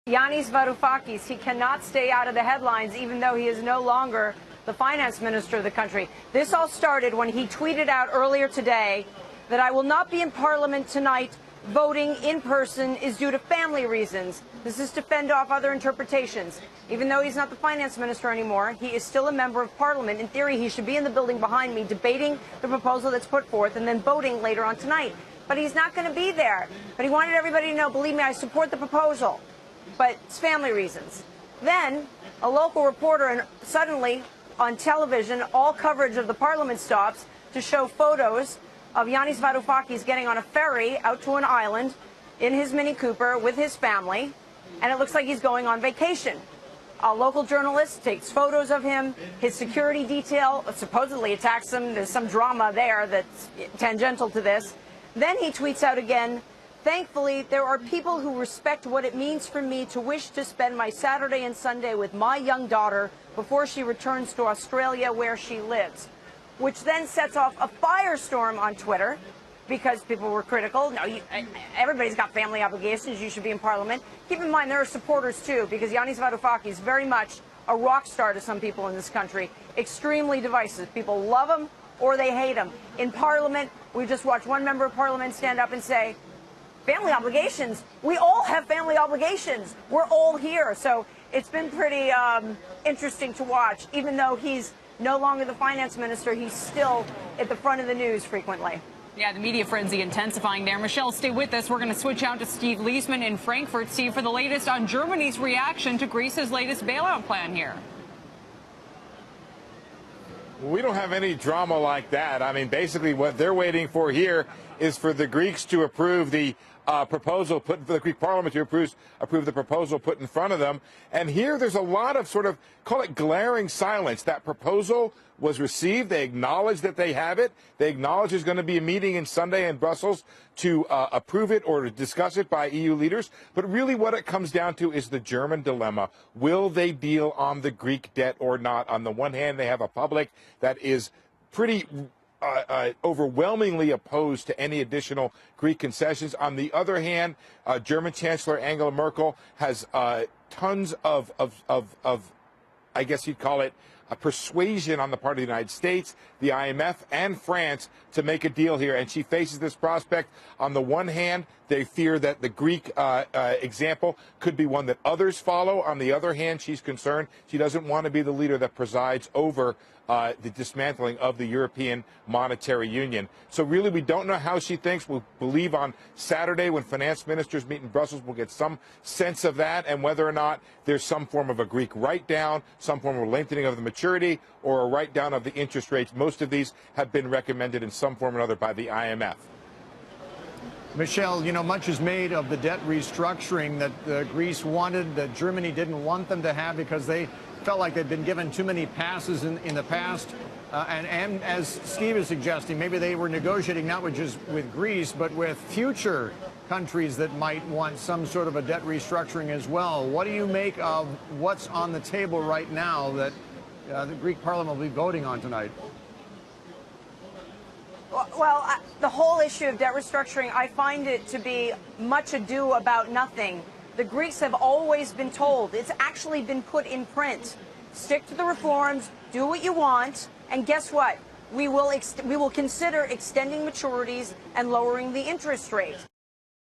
Yanis Varoufakis, he cannot stay out of the headlines, even though he is no longer the finance minister of the country. This all started when he tweeted out earlier today that I will not be in Parliament tonight. Voting in person is due to family reasons. This is to fend off other interpretations. Even though he's not the finance minister anymore, he is still a member of Parliament. In theory, he should be in the building behind me debating the proposal that's put forth and then voting later on tonight. But he's not going to be there. But he wanted everybody to know, believe me, I support the proposal. But it's family reasons. Then a local reporter, and suddenly on television, all coverage of the Parliament stops to show photos of Yanis Varoufakis getting on a ferry out to an island in his Mini Cooper with his family, and it looks like he's going on vacation. A local journalist takes photos of him. His security detail supposedly attacks him. There's some drama there that's tangential to this. Then he tweets out again, thankfully, there are people who respect what it means for me to wish to spend my Saturday and Sunday with my young daughter before she returns to Australia where she lives, which then sets off a firestorm on Twitter because people were critical. No, everybody's got family obligations. You should be in Parliament. Keep in mind, there are supporters, too, because Yanis Varoufakis is very much a rock star to some people in this country, extremely divisive. People love him or they hate him. In Parliament, we just watched one member of Parliament stand up and say, family obligations? We all have family obligations. We're all here. So it's been pretty interesting to watch. Even though he's no longer the finance minister, he's still at the front of the news frequently. Yeah, the media frenzy intensifying there. Michelle, stay with us. We're going to switch out to Steve Liesman in Frankfurt. Steve, for the latest on Germany's reaction to Greece's latest bailout plan here. We don't have any drama like that. I mean, basically what they're waiting for here is for the Greeks to approve the proposal, for the Greek Parliament to approve the proposal put in front of them. And here there's a lot of sort of, call it glaring silence. That proposal was received. They acknowledge that they have it. They acknowledge there's going to be a meeting in Sunday in Brussels to approve it or to discuss it by EU leaders. But really what it comes down to is the German dilemma. Will they deal on the Greek debt or not? On the one hand, they have a public that is pretty overwhelmingly opposed to any additional Greek concessions. On the other hand, German Chancellor Angela Merkel has tons of, I guess you'd call it, a persuasion on the part of the United States, the IMF, and France to make a deal here. And she faces this prospect. On the one hand, they fear that the Greek example could be one that others follow. On the other hand, she's concerned she doesn't want to be the leader that presides over the dismantling of the European Monetary Union. So really, we don't know how she thinks. We'll believe on Saturday when finance ministers meet in Brussels, we'll get some sense of that and whether or not there's some form of a Greek write-down, some form of lengthening of the maturity, or a write-down of the interest rates. Most of these have been recommended in some form or another by the IMF. Michelle, you know, much is made of the debt restructuring that Greece wanted, that Germany didn't want them to have because they felt like they'd been given too many passes in the past. And as Steve is suggesting, maybe they were negotiating not just with Greece, but with future countries that might want some sort of a debt restructuring as well. What do you make of what's on the table right now that the Greek Parliament will be voting on tonight? Well, the whole issue of debt restructuring, I find it to be much ado about nothing. The Greeks have always been told, it's actually been put in print, stick to the reforms, do what you want, and guess what? We will consider extending maturities and lowering the interest rate.